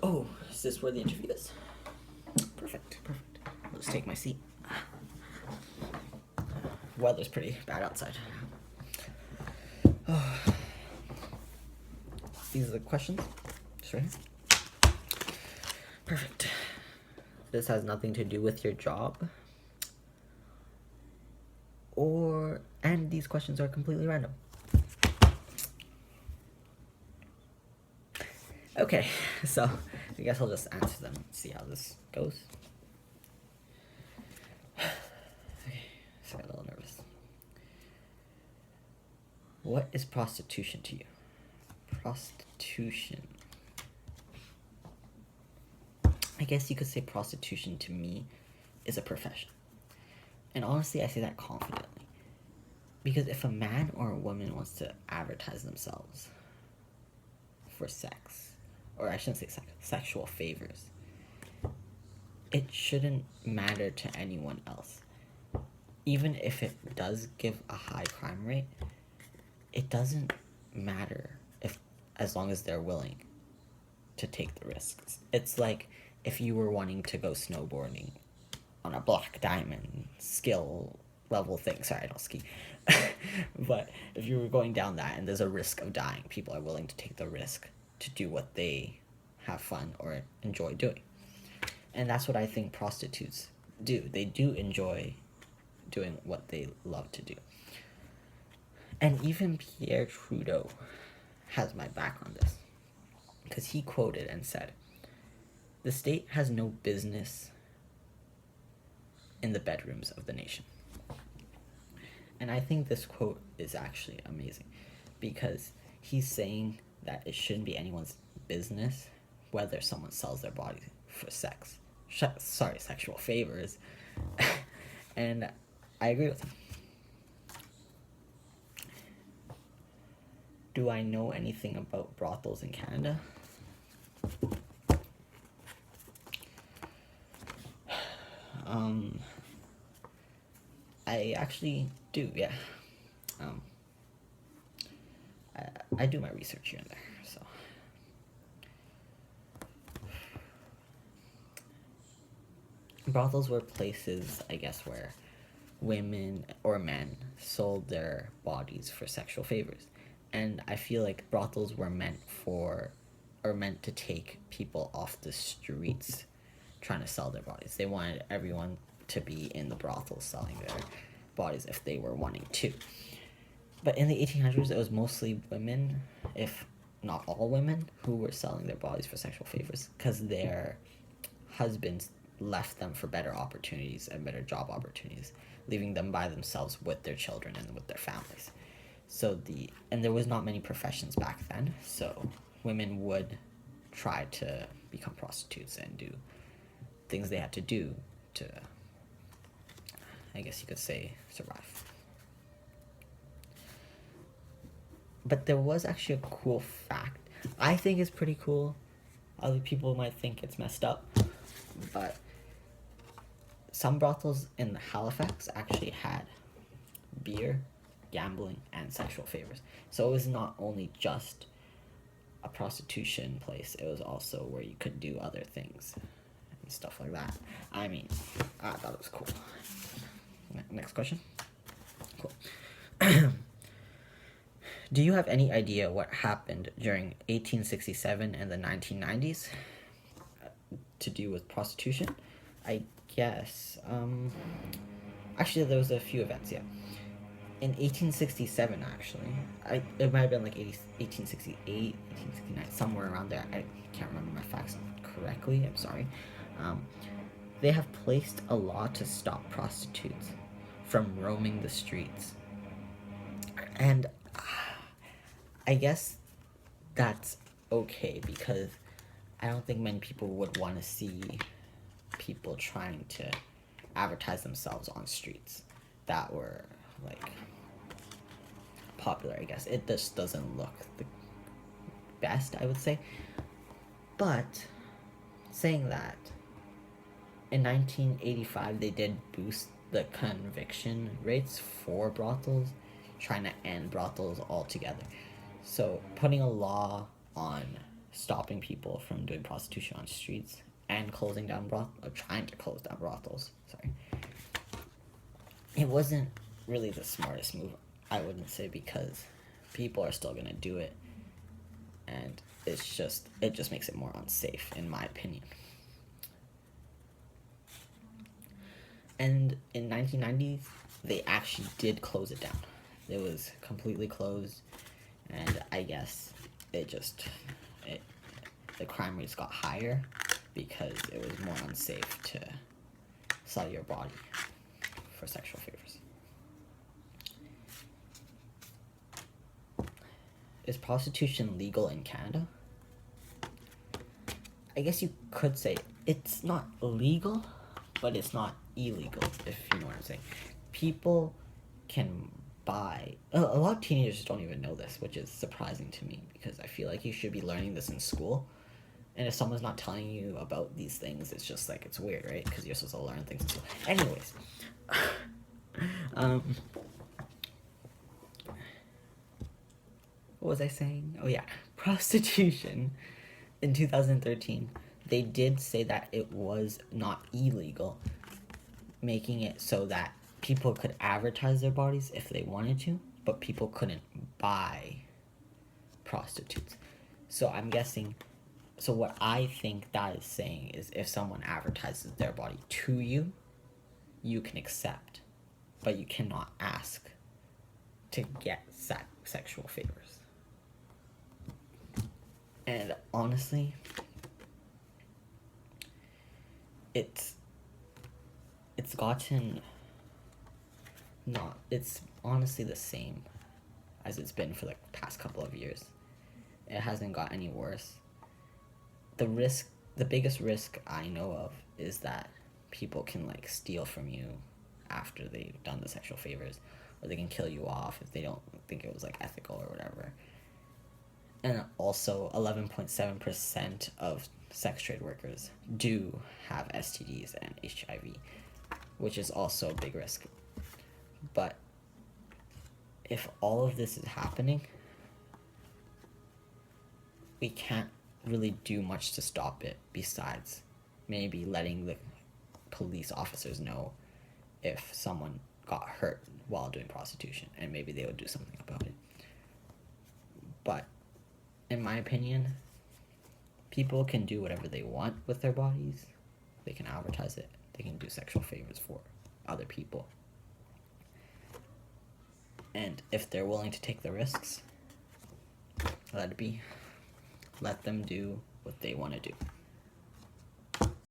Oh, is this where the interview is? Perfect. I'll just take my seat. Weather's pretty bad outside. These are the questions. Just right here. Perfect. This has nothing to do with your job. And these questions are completely random. Okay, so I guess I'll just answer them and see how this goes. Okay, sorry, a little nervous. What is prostitution to you? Prostitution. I guess you could say prostitution to me is a profession. And honestly, I say that confidently. Because if a man or a woman wants to advertise themselves for sex, or I shouldn't say sex, sexual favors, it shouldn't matter to anyone else. Even if it does give a high crime rate, it doesn't matter as long as they're willing to take the risks. It's like if you were wanting to go snowboarding on a black diamond skill level thing. Sorry, I don't ski. But if you were going down that and there's a risk of dying, people are willing to take the risk to do what they have fun or enjoy doing. And that's what I think prostitutes do. They do enjoy doing what they love to do. And even Pierre Trudeau has my back on this, because he quoted and said, "The state has no business in the bedrooms of the nation." And I think this quote is actually amazing, because he's saying that it shouldn't be anyone's business whether someone sells their body for sexual favors. And I agree with him. Do I know anything about brothels in Canada? I actually do, yeah. I do my research here and there, so. Brothels were places, I guess, where women or men sold their bodies for sexual favors. And I feel like brothels were meant to take people off the streets trying to sell their bodies. They wanted everyone to be in the brothels selling their bodies if they were wanting to. But in the 1800s, it was mostly women, if not all women, who were selling their bodies for sexual favors, because their husbands left them for better opportunities and better job opportunities, leaving them by themselves with their children and with their families. And there was not many professions back then, so women would try to become prostitutes and do things they had to do to, I guess you could say, survive. But there was actually a cool fact. I think it's pretty cool. Other people might think it's messed up, but some brothels in Halifax actually had beer, gambling, and sexual favors. So it was not only just a prostitution place, it was also where you could do other things and stuff like that. I mean, I thought it was cool. Next question. Cool. Do you have any idea what happened during 1867 and the 1990s to do with prostitution? I guess, actually there was a few events, yeah. In 1867, actually, it might have been like 1868, 1869, somewhere around there. I can't remember my facts correctly, I'm sorry. They have placed a law to stop prostitutes from roaming the streets. And I guess that's okay, because I don't think many people would want to see people trying to advertise themselves on streets that were, like, popular, I guess. It just doesn't look the best, I would say. But, saying that, in 1985, they did boost the conviction rates for brothels, trying to end brothels altogether. So, putting a law on stopping people from doing prostitution on streets and closing down trying to close down brothels. Sorry. It wasn't really the smartest move, I wouldn't say, because people are still gonna do it, and it just makes it more unsafe, in my opinion. And in 1990s, they actually did close it down. It was completely closed, and I guess the crime rates got higher because it was more unsafe to sell your body for sexual favors. Is prostitution legal in Canada? I guess you could say it's not legal, but it's not illegal, if you know what I'm saying. People can buy... A lot of teenagers don't even know this, which is surprising to me, because I feel like you should be learning this in school. And if someone's not telling you about these things, it's just like, it's weird, right? Because you're supposed to learn things in school. Anyways. What was I saying? Oh yeah, prostitution. In 2013, they did say that it was not illegal, making it so that people could advertise their bodies if they wanted to, but people couldn't buy prostitutes. So I'm guessing, so what I think that is saying is if someone advertises their body to you, you can accept, but you cannot ask to get sexual favors. And honestly, it's honestly the same as it's been for the past couple of years. It hasn't got any worse. The biggest risk I know of is that people can like steal from you after they've done the sexual favors, or they can kill you off if they don't think it was like ethical or whatever. And also 11.7% of sex trade workers do have STDs and HIV, which is also a big risk. But if all of this is happening, we can't really do much to stop it besides maybe letting the police officers know if someone got hurt while doing prostitution, and maybe they would do something about it. But in my opinion, people can do whatever they want with their bodies. They can advertise it. They can do sexual favors for other people. And if they're willing to take the risks, let it be. Let them do what they want to do.